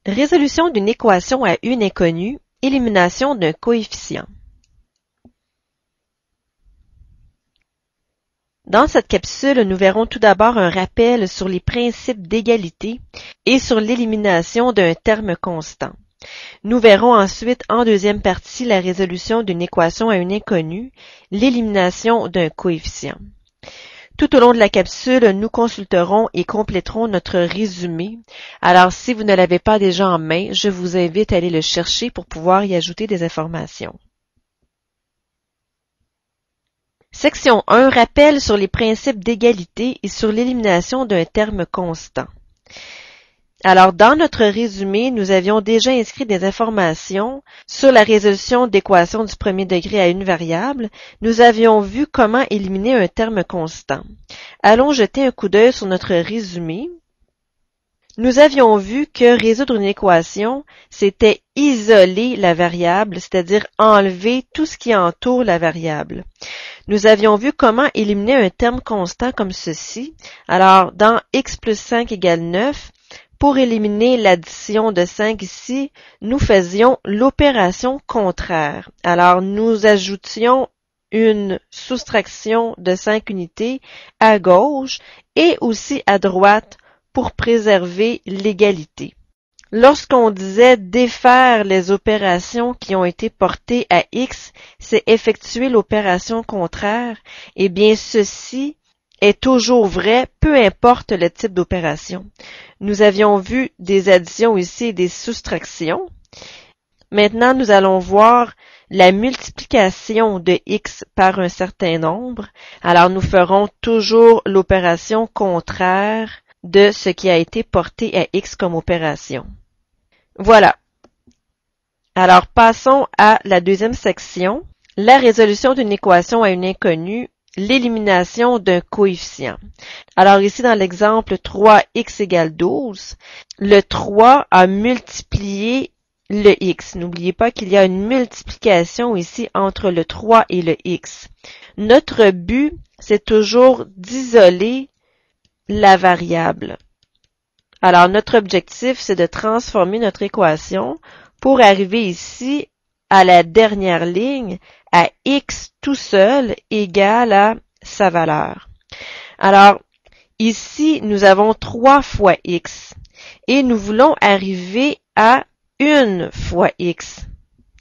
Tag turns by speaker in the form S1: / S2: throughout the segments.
S1: Résolution d'une équation à une inconnue, élimination d'un coefficient. Dans cette capsule, nous verrons tout d'abord un rappel sur les principes d'égalité et sur l'élimination d'un terme constant. Nous verrons ensuite en deuxième partie la résolution d'une équation à une inconnue, l'élimination d'un coefficient. Tout au long de la capsule, nous consulterons et compléterons notre résumé. Alors, si vous ne l'avez pas déjà en main, je vous invite à aller le chercher pour pouvoir y ajouter des informations. Section 1. Rappel sur les principes d'égalité et sur l'élimination d'un terme constant. Alors, dans notre résumé, nous avions déjà inscrit des informations sur la résolution d'équations du premier degré à une variable. Nous avions vu comment éliminer un terme constant. Allons jeter un coup d'œil sur notre résumé. Nous avions vu que résoudre une équation, c'était isoler la variable, c'est-à-dire enlever tout ce qui entoure la variable. Nous avions vu comment éliminer un terme constant comme ceci. Alors, dans x plus 5 égale 9, pour éliminer l'addition de 5 ici, nous faisions l'opération contraire. Alors, nous ajoutions une soustraction de 5 unités à gauche et aussi à droite pour préserver l'égalité. Lorsqu'on disait défaire les opérations qui ont été portées à x, c'est effectuer l'opération contraire, eh bien ceci est toujours vrai, peu importe le type d'opération. Nous avions vu des additions ici et des soustractions. Maintenant, nous allons voir la multiplication de x par un certain nombre. Alors, nous ferons toujours l'opération contraire de ce qui a été porté à x comme opération. Voilà. Alors, passons à la deuxième section, la résolution d'une équation à une inconnue, l'élimination d'un coefficient. Alors ici, dans l'exemple 3x égale 12, le 3 a multiplié le x. N'oubliez pas qu'il y a une multiplication ici entre le 3 et le x. Notre but, c'est toujours d'isoler la variable. Alors, notre objectif, c'est de transformer notre équation pour arriver ici à la dernière ligne, à x tout seul égale à sa valeur. Alors, ici, nous avons 3 fois x et nous voulons arriver à 1 fois x,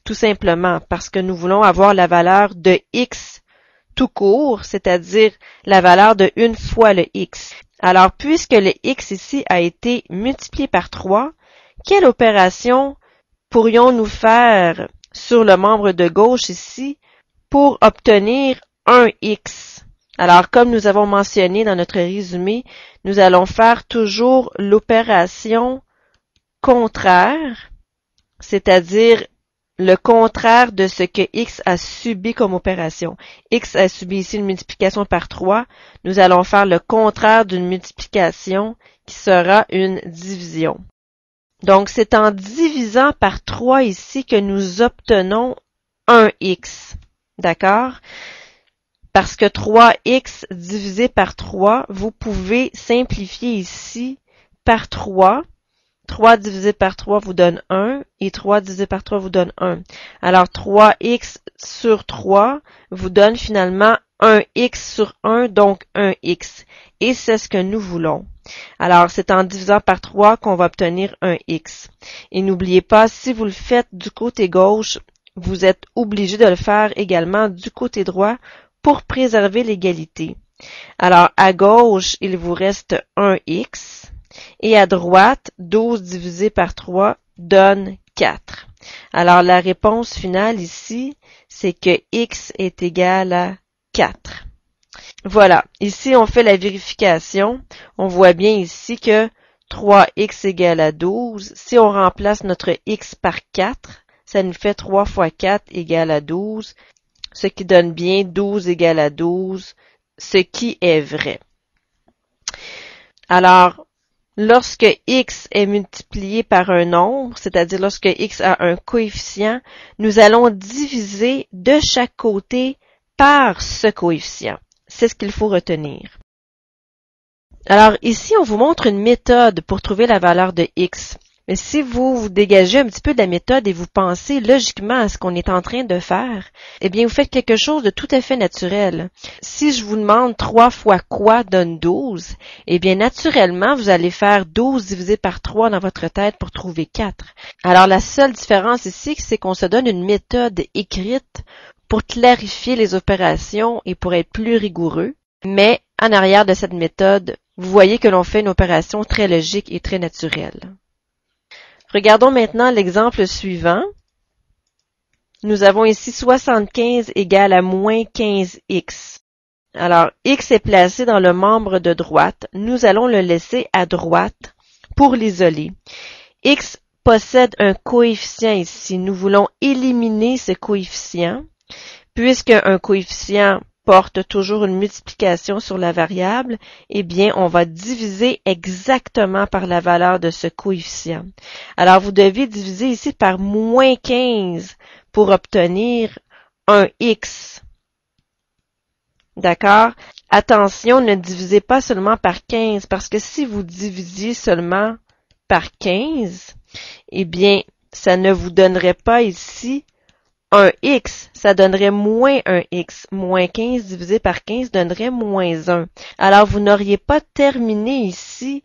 S1: tout simplement parce que nous voulons avoir la valeur de x tout court, c'est-à-dire la valeur de 1 fois le x. Alors, puisque le x ici a été multiplié par 3, quelle opération pourrions-nous faire sur le membre de gauche ici pour obtenir 1x? Alors, comme nous avons mentionné dans notre résumé, nous allons faire toujours l'opération contraire, c'est-à-dire le contraire de ce que x a subi comme opération. X a subi ici une multiplication par 3. Nous allons faire le contraire d'une multiplication qui sera une division. Donc, c'est en divisant par 3 ici que nous obtenons 1x. D'accord? Parce que 3x divisé par 3, vous pouvez simplifier ici par 3. 3 divisé par 3 vous donne 1 et 3 divisé par 3 vous donne 1. Alors 3x sur 3 vous donne finalement 1x sur 1, donc 1x. Et c'est ce que nous voulons. Alors c'est en divisant par 3 qu'on va obtenir 1x. Et n'oubliez pas, si vous le faites du côté gauche, vous êtes obligé de le faire également du côté droit pour préserver l'égalité. Alors à gauche, il vous reste 1x. Et à droite, 12 divisé par 3 donne 4. Alors, la réponse finale ici, c'est que x est égal à 4. Voilà. Ici, on fait la vérification. On voit bien ici que 3x égale à 12. Si on remplace notre x par 4, ça nous fait 3 fois 4 égale à 12, ce qui donne bien 12 égale à 12, ce qui est vrai. Alors, lorsque x est multiplié par un nombre, c'est-à-dire lorsque x a un coefficient, nous allons diviser de chaque côté par ce coefficient. C'est ce qu'il faut retenir. Alors ici, on vous montre une méthode pour trouver la valeur de x. Mais si vous dégagez un petit peu de la méthode et vous pensez logiquement à ce qu'on est en train de faire, eh bien, vous faites quelque chose de tout à fait naturel. Si je vous demande 3 fois quoi donne 12, eh bien, naturellement, vous allez faire 12 divisé par 3 dans votre tête pour trouver 4. Alors, la seule différence ici, c'est qu'on se donne une méthode écrite pour clarifier les opérations et pour être plus rigoureux. Mais, en arrière de cette méthode, vous voyez que l'on fait une opération très logique et très naturelle. Regardons maintenant l'exemple suivant. Nous avons ici 75 égale à moins 15x. Alors, x est placé dans le membre de droite. Nous allons le laisser à droite pour l'isoler. X possède un coefficient ici. Nous voulons éliminer ce coefficient. Puisque un coefficient porte toujours une multiplication sur la variable, eh bien, on va diviser exactement par la valeur de ce coefficient. Alors, vous devez diviser ici par moins 15 pour obtenir un x. D'accord? Attention, ne divisez pas seulement par 15, parce que si vous divisiez seulement par 15, eh bien, ça ne vous donnerait pas ici un x, ça donnerait moins un x. Moins 15 divisé par 15 donnerait moins 1. Alors, vous n'auriez pas terminé ici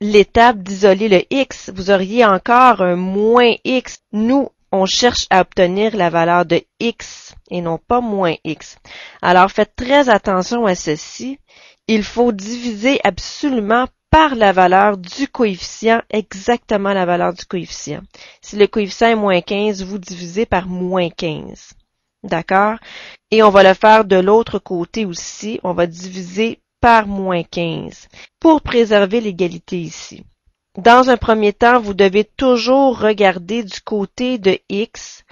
S1: l'étape d'isoler le x. Vous auriez encore un moins x. Nous, on cherche à obtenir la valeur de x et non pas moins x. Alors, faites très attention à ceci. Il faut diviser absolument par la valeur du coefficient, exactement la valeur du coefficient. Si le coefficient est moins 15, vous divisez par moins 15. D'accord? Et on va le faire de l'autre côté aussi. On va diviser par moins 15 pour préserver l'égalité ici. Dans un premier temps, vous devez toujours regarder du côté de x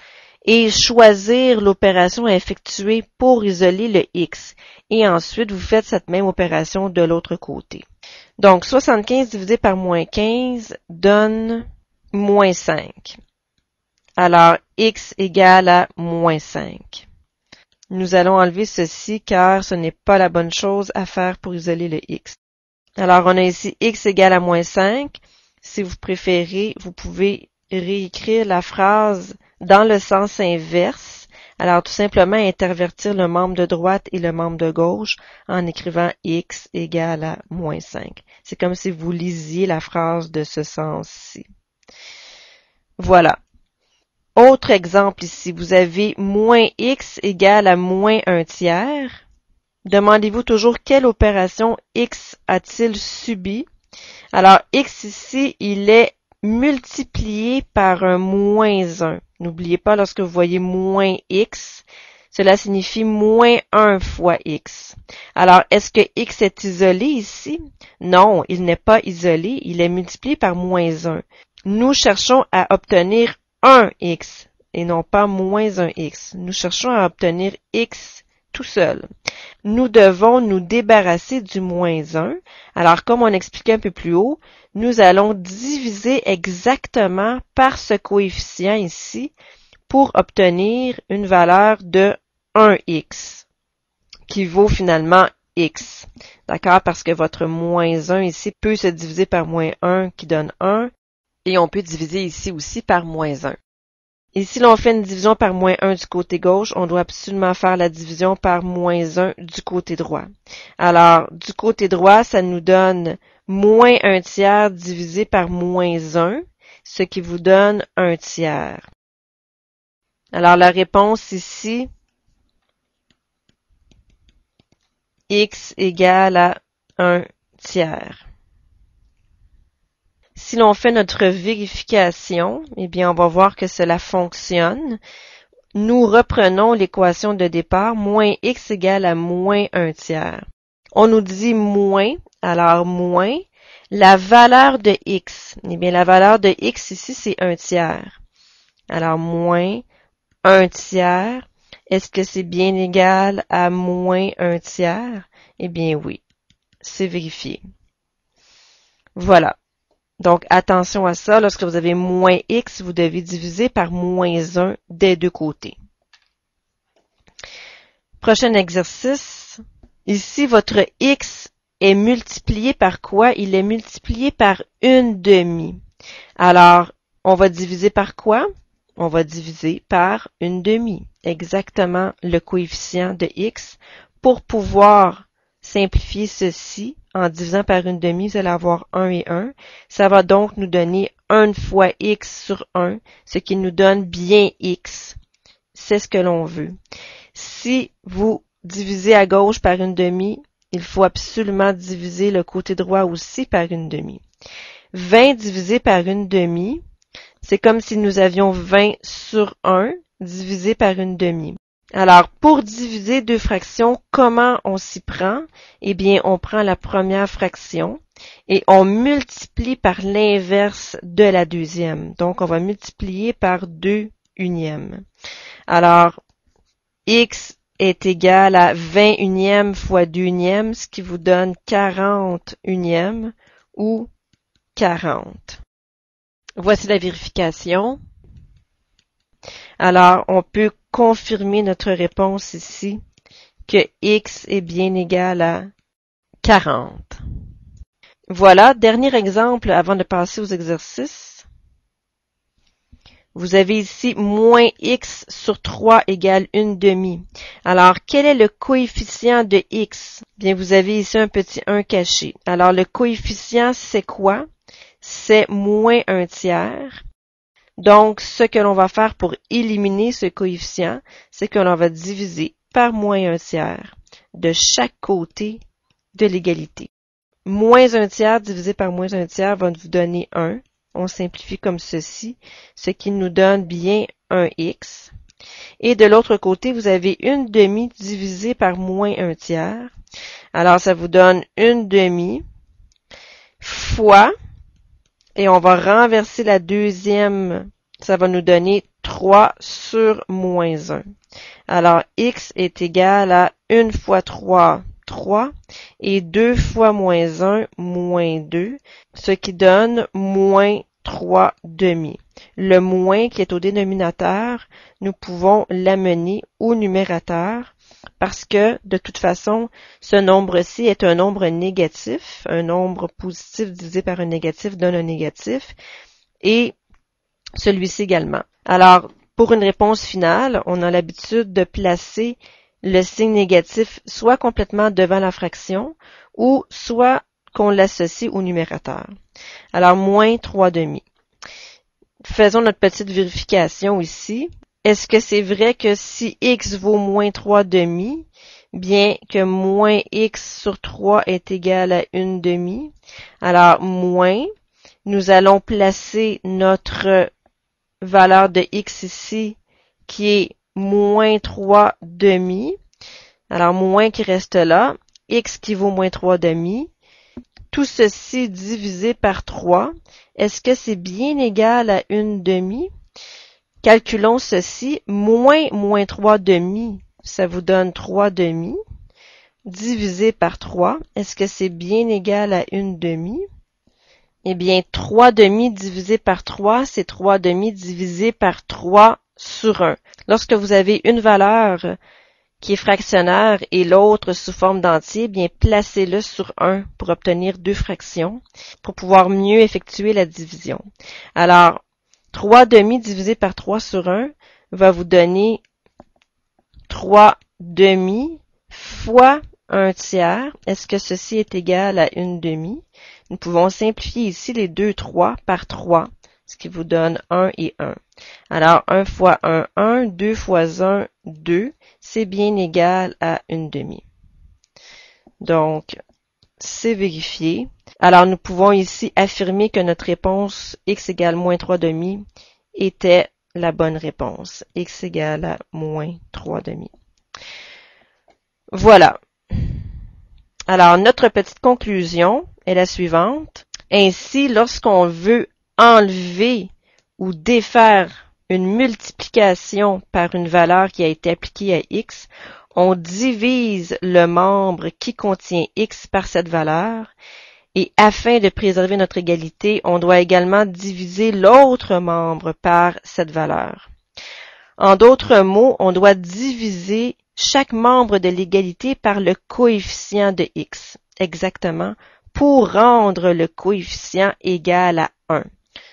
S1: et choisir l'opération à effectuer pour isoler le x. Et ensuite, vous faites cette même opération de l'autre côté. Donc, 75 divisé par moins 15 donne moins 5. Alors, x égale à moins 5. Nous allons enlever ceci car ce n'est pas la bonne chose à faire pour isoler le x. Alors, on a ici x égale à moins 5. Si vous préférez, vous pouvez réécrire la phrase dans le sens inverse. Alors, tout simplement intervertir le membre de droite et le membre de gauche en écrivant x égale à moins 5. C'est comme si vous lisiez la phrase de ce sens-ci. Voilà. Autre exemple ici, vous avez moins x égale à moins 1 tiers. Demandez-vous toujours quelle opération x a-t-il subi. Alors, x ici, il est multiplié par un moins 1. N'oubliez pas, lorsque vous voyez moins x, cela signifie moins 1 fois x. Alors, est-ce que x est isolé ici? Non, il n'est pas isolé, il est multiplié par moins 1. Nous cherchons à obtenir un x et non pas moins un x. Nous cherchons à obtenir x tout seul. Nous devons nous débarrasser du moins 1. Alors, comme on expliquait un peu plus haut, nous allons diviser exactement par ce coefficient ici pour obtenir une valeur de 1x, qui vaut finalement x. D'accord? Parce que votre moins 1 ici peut se diviser par moins 1 qui donne 1, et on peut diviser ici aussi par moins 1. Et si l'on fait une division par moins 1 du côté gauche, on doit absolument faire la division par moins 1 du côté droit. Alors, du côté droit, ça nous donne moins 1 tiers divisé par moins 1, ce qui vous donne 1 tiers. Alors, la réponse ici, x égale à 1 tiers. Si l'on fait notre vérification, eh bien, on va voir que cela fonctionne. Nous reprenons l'équation de départ, moins x égale à moins 1 tiers. On nous dit moins, alors moins, la valeur de x. Eh bien, la valeur de x ici, c'est 1 tiers. Alors, moins 1 tiers. Est-ce que c'est bien égal à moins 1 tiers? Eh bien, oui. C'est vérifié. Voilà. Donc, attention à ça. Lorsque vous avez moins x, vous devez diviser par moins 1 des deux côtés. Prochain exercice. Ici, votre x est multiplié par quoi? Il est multiplié par une demi. Alors, on va diviser par quoi? On va diviser par une demi, exactement le coefficient de x. Pour pouvoir simplifier ceci, en divisant par une demi, vous allez avoir 1 et 1. Ça va donc nous donner 1 fois x sur 1, ce qui nous donne bien x. C'est ce que l'on veut. Si vous divisez à gauche par une demi, il faut absolument diviser le côté droit aussi par une demi. 20 divisé par une demi, c'est comme si nous avions 20 sur 1 divisé par une demi. Alors, pour diviser deux fractions, comment on s'y prend? Eh bien, on prend la première fraction et on multiplie par l'inverse de la deuxième. Donc, on va multiplier par 2 unièmes. Alors, x est égal à 20 unièmes fois 2 unièmes, ce qui vous donne 40 unièmes ou 40. Voici la vérification. Alors, on peut confirmer notre réponse ici, que x est bien égal à 40. Voilà, dernier exemple avant de passer aux exercices. Vous avez ici moins x sur 3 égale une demi. Alors, quel est le coefficient de x? Bien, vous avez ici un petit 1 caché. Alors, le coefficient, c'est quoi? C'est moins un tiers. Donc, ce que l'on va faire pour éliminer ce coefficient, c'est que l'on va diviser par moins un tiers de chaque côté de l'égalité. Moins un tiers divisé par moins un tiers va vous donner 1. On simplifie comme ceci, ce qui nous donne bien un x. Et de l'autre côté, vous avez une demi divisée par moins un tiers. Alors, ça vous donne une demi fois, et on va renverser la deuxième, ça va nous donner 3 sur moins 1. Alors, x est égal à 1 fois 3, 3, et 2 fois moins 1, moins 2, ce qui donne moins 3 demi. Le moins qui est au dénominateur, nous pouvons l'amener au numérateur parce que, de toute façon, ce nombre-ci est un nombre négatif. Un nombre positif divisé par un négatif donne un négatif. Et celui-ci également. Alors, pour une réponse finale, on a l'habitude de placer le signe négatif soit complètement devant la fraction ou soit qu'on l'associe au numérateur. Alors, moins 3 demi. Faisons notre petite vérification ici. Est-ce que c'est vrai que si x vaut moins 3 demi, bien que moins x sur 3 est égal à 1 demi? Alors, moins, nous allons placer notre valeur de x ici, qui est moins 3 demi. Alors, moins qui reste là, x qui vaut moins 3 demi. Tout ceci divisé par 3, est-ce que c'est bien égal à 1 demi? Calculons ceci, moins 3 demi, ça vous donne 3 demi, divisé par 3, est-ce que c'est bien égal à 1 demi? Eh bien, 3 demi divisé par 3, c'est 3 demi divisé par 3 sur 1. Lorsque vous avez une valeur qui est fractionnaire et l'autre sous forme d'entier, bien placez-le sur 1 pour obtenir deux fractions, pour pouvoir mieux effectuer la division. Alors, 3 demi divisé par 3 sur 1 va vous donner 3 demi fois 1 tiers. Est-ce que ceci est égal à 1 demi? Nous pouvons simplifier ici les deux 3 par 3, ce qui vous donne 1 et 1. Alors, 1 fois 1, 1, 2 fois 1, 2, c'est bien égal à 1 demi. Donc, c'est vérifié. Alors, nous pouvons ici affirmer que notre réponse x égale moins 3 demi était la bonne réponse. X égale à moins 3 demi. Voilà. Alors, notre petite conclusion est la suivante. Ainsi, lorsqu'on veut enlever ou défaire une multiplication par une valeur qui a été appliquée à x, on divise le membre qui contient x par cette valeur et afin de préserver notre égalité, on doit également diviser l'autre membre par cette valeur. En d'autres mots, on doit diviser chaque membre de l'égalité par le coefficient de x, exactement, pour rendre le coefficient égal à 1.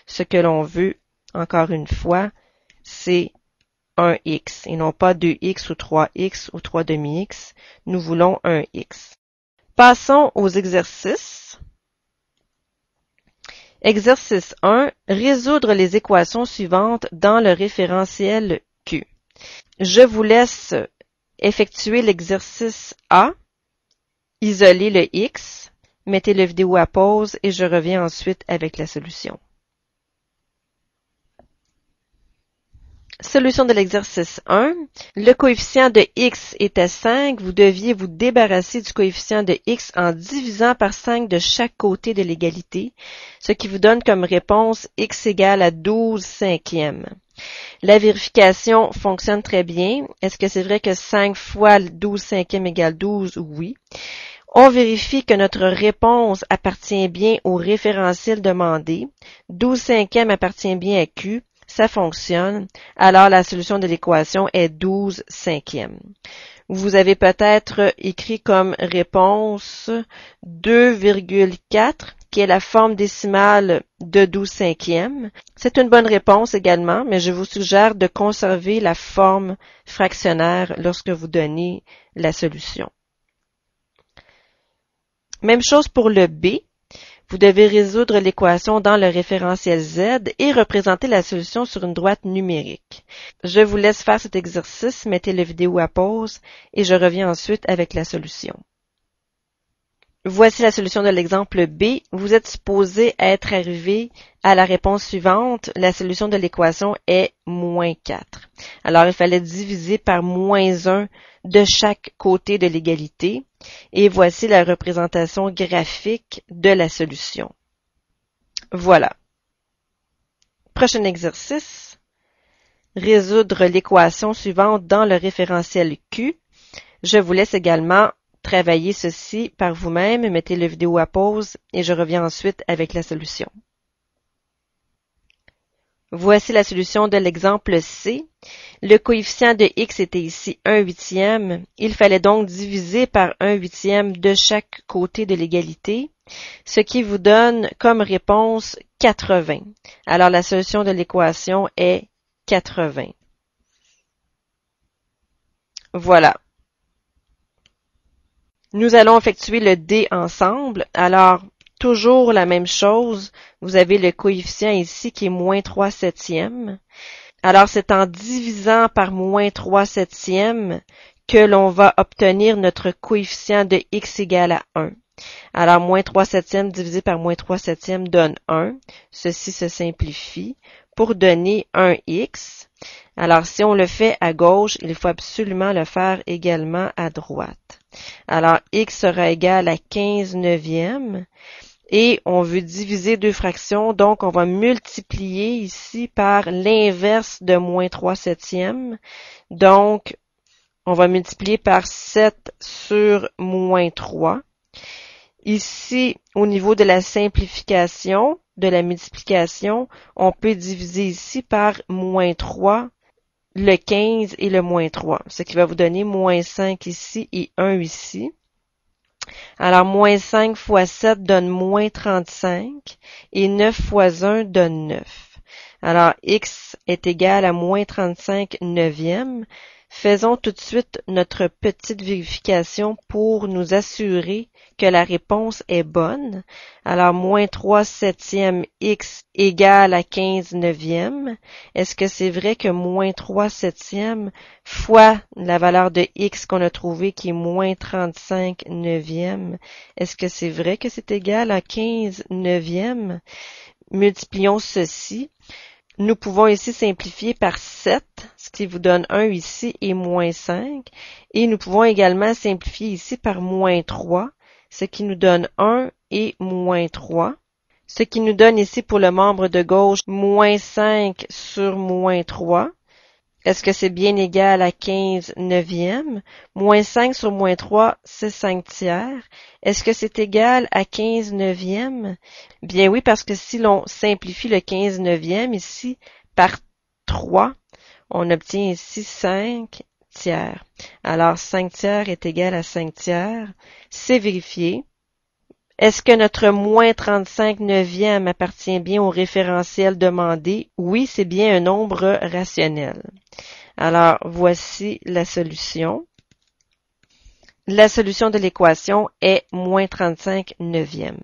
S1: Ce que l'on veut, encore une fois, c'est 1x et non pas 2x ou 3x ou 3 demi-x. Nous voulons 1x. Passons aux exercices. Exercice 1. Résoudre les équations suivantes dans le référentiel Q. Je vous laisse effectuer l'exercice A. Isolez le X. Mettez la vidéo à pause et je reviens ensuite avec la solution. Solution de l'exercice 1. Le coefficient de x était 5. Vous deviez vous débarrasser du coefficient de x en divisant par 5 de chaque côté de l'égalité, ce qui vous donne comme réponse x égale à 12 cinquièmes. La vérification fonctionne très bien. Est-ce que c'est vrai que 5 fois 12 cinquièmes égale 12? Oui. On vérifie que notre réponse appartient bien au référentiel demandé. 12 cinquièmes appartient bien à Q. Ça fonctionne. Alors, la solution de l'équation est 12 cinquièmes. Vous avez peut-être écrit comme réponse 2,4, qui est la forme décimale de 12 cinquièmes. C'est une bonne réponse également, mais je vous suggère de conserver la forme fractionnaire lorsque vous donnez la solution. Même chose pour le B. Vous devez résoudre l'équation dans le référentiel Z et représenter la solution sur une droite numérique. Je vous laisse faire cet exercice, mettez la vidéo à pause et je reviens ensuite avec la solution. Voici la solution de l'exemple B. Vous êtes supposé être arrivé à la réponse suivante. La solution de l'équation est moins 4. Alors, il fallait diviser par moins 1 de chaque côté de l'égalité. Et voici la représentation graphique de la solution. Voilà. Prochain exercice. Résoudre l'équation suivante dans le référentiel Q. Je vous laisse également travailler ceci par vous-même. Mettez la vidéo à pause et je reviens ensuite avec la solution. Voici la solution de l'exemple C. Le coefficient de x était ici 1/8. Il fallait donc diviser par 1/8 de chaque côté de l'égalité, ce qui vous donne comme réponse 80. Alors la solution de l'équation est 80. Voilà. Nous allons effectuer le D ensemble. Alors, toujours la même chose. Vous avez le coefficient ici qui est moins 3 septièmes. Alors, c'est en divisant par moins 3 septièmes que l'on va obtenir notre coefficient de x égale à 1. Alors, moins 3 septièmes divisé par moins 3 septièmes donne 1. Ceci se simplifie pour donner 1x. Alors, si on le fait à gauche, il faut absolument le faire également à droite. Alors, x sera égal à 15 neuvièmes. Et on veut diviser deux fractions, donc on va multiplier ici par l'inverse de moins 3 septièmes. Donc, on va multiplier par 7 sur moins 3. Ici, au niveau de la simplification, de la multiplication, on peut diviser ici par moins 3, le 15 et le moins 3, ce qui va vous donner moins 5 ici et 1 ici. Alors, moins 5 fois 7 donne moins 35 et 9 fois 1 donne 9. Alors, x est égal à moins 35 neuvièmes. Faisons tout de suite notre petite vérification pour nous assurer que la réponse est bonne. Alors, moins 3 septièmes x égale à 15 neuvièmes. Est-ce que c'est vrai que moins 3 septièmes fois la valeur de x qu'on a trouvée qui est moins 35 neuvièmes, est-ce que c'est vrai que c'est égal à 15 neuvièmes? Multiplions ceci. Nous pouvons ici simplifier par 7, ce qui vous donne 1 ici et moins 5. Et nous pouvons également simplifier ici par moins 3, ce qui nous donne 1 et moins 3. Ce qui nous donne ici pour le membre de gauche moins 5 sur moins 3. Est-ce que c'est bien égal à 15 neuvièmes? Moins 5 sur moins 3, c'est 5 tiers. Est-ce que c'est égal à 15 neuvièmes? Bien oui, parce que si l'on simplifie le 15 neuvièmes ici par 3, on obtient ici 5 tiers. Alors 5 tiers est égal à 5 tiers. C'est vérifié. Est-ce que notre moins 35 neuvième appartient bien au référentiel demandé? Oui, c'est bien un nombre rationnel. Alors, voici la solution. La solution de l'équation est moins 35 neuvième.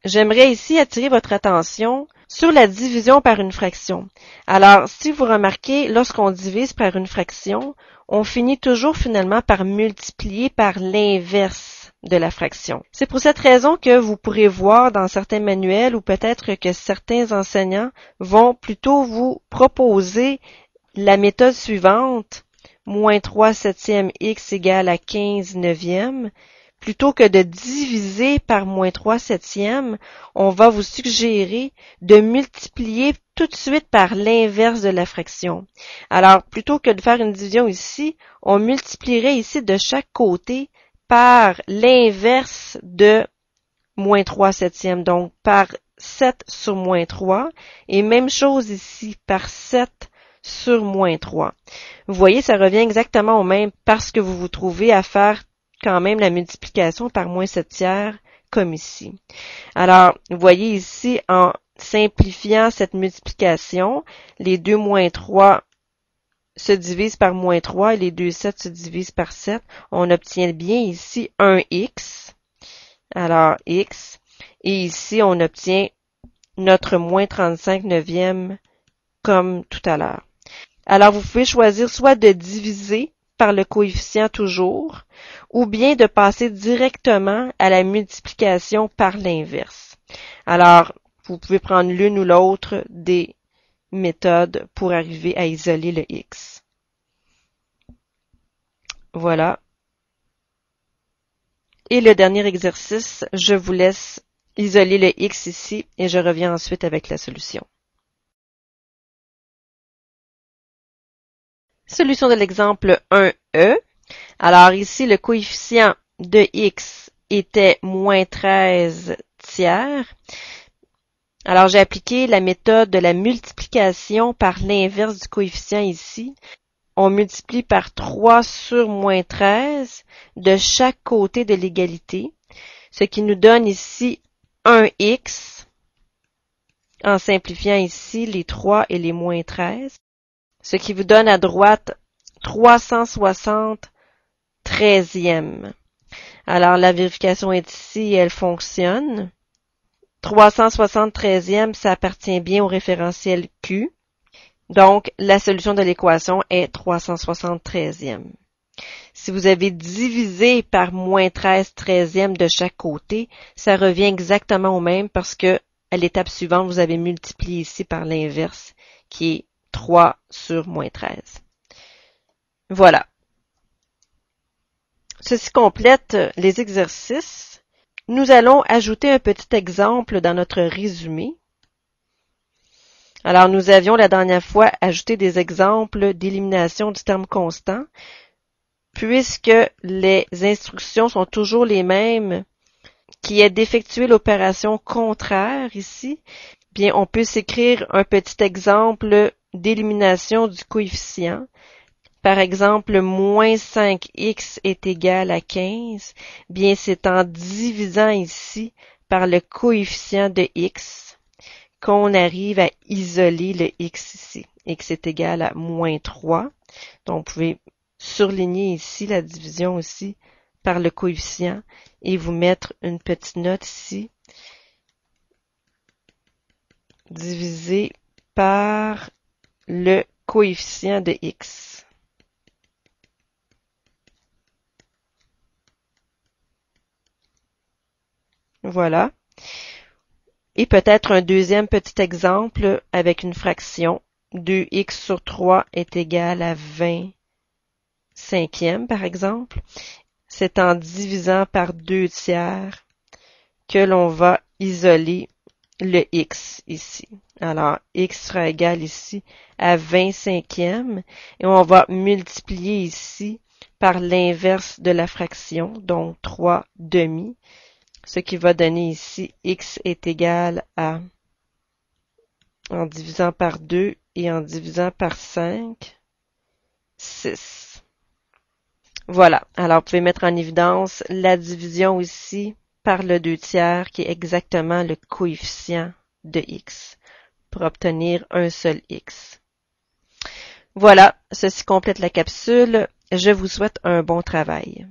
S1: J'aimerais ici attirer votre attention sur la division par une fraction. Alors, si vous remarquez, lorsqu'on divise par une fraction, on finit toujours finalement par multiplier par l'inverse de la fraction. C'est pour cette raison que vous pourrez voir dans certains manuels ou peut-être que certains enseignants vont plutôt vous proposer la méthode suivante, moins 3 septièmes x égale à 15 neuvième. Plutôt que de diviser par moins 3 septièmes, on va vous suggérer de multiplier tout de suite par l'inverse de la fraction. Alors, plutôt que de faire une division ici, on multiplierait ici de chaque côté par l'inverse de moins 3 septièmes, donc par 7 sur moins 3, et même chose ici, par 7 sur moins 3. Vous voyez, ça revient exactement au même parce que vous vous trouvez à faire quand même la multiplication par moins 7 tiers, comme ici. Alors, vous voyez ici, en simplifiant cette multiplication, les 2 moins 3 se divisent par moins 3 et les 2 7 se divisent par 7. On obtient bien ici un x. Alors, x. Et ici, on obtient notre moins 35 neuvième comme tout à l'heure. Alors, vous pouvez choisir soit de diviser par le coefficient toujours, ou bien de passer directement à la multiplication par l'inverse. Alors, vous pouvez prendre l'une ou l'autre des méthodes pour arriver à isoler le x. Voilà. Et le dernier exercice, je vous laisse isoler le x ici et je reviens ensuite avec la solution. Solution de l'exemple 1e. Alors ici, le coefficient de x était moins 13 tiers. Alors j'ai appliqué la méthode de la multiplication par l'inverse du coefficient ici. On multiplie par 3 sur moins 13 de chaque côté de l'égalité, ce qui nous donne ici 1x, en simplifiant ici les 3 et les moins 13, ce qui vous donne à droite 360 treizième. Alors, la vérification est ici et elle fonctionne. 360 treizième, ça appartient bien au référentiel Q. Donc, la solution de l'équation est 360 treizième. Si vous avez divisé par moins 13 treizième de chaque côté, ça revient exactement au même parce que à l'étape suivante, vous avez multiplié ici par l'inverse, qui est 3 sur moins 13. Voilà. Ceci complète les exercices. Nous allons ajouter un petit exemple dans notre résumé. Alors, nous avions la dernière fois ajouté des exemples d'élimination du terme constant. Puisque les instructions sont toujours les mêmes, qui est d'effectuer l'opération contraire ici, bien, on peut s'écrire un petit exemple d'élimination du coefficient. Par exemple, moins 5x est égal à 15. Bien, c'est en divisant ici par le coefficient de x qu'on arrive à isoler le x ici. X est égal à moins 3. Donc, vous pouvez surligner ici la division aussi par le coefficient et vous mettre une petite note ici. Divisé par le coefficient de x. Voilà. Et peut-être un deuxième petit exemple avec une fraction. 2x sur 3 est égal à 20 cinquièmes, par exemple. C'est en divisant par 2 tiers que l'on va isoler le x ici. Alors, x sera égal ici à 20 cinquièmes et on va multiplier ici par l'inverse de la fraction, donc 3 demi, ce qui va donner ici x est égal à, en divisant par 2 et en divisant par 5, 6. Voilà. Alors, vous pouvez mettre en évidence la division ici par le 2/3 qui est exactement le coefficient de x pour obtenir un seul x. Voilà, ceci complète la capsule. Je vous souhaite un bon travail.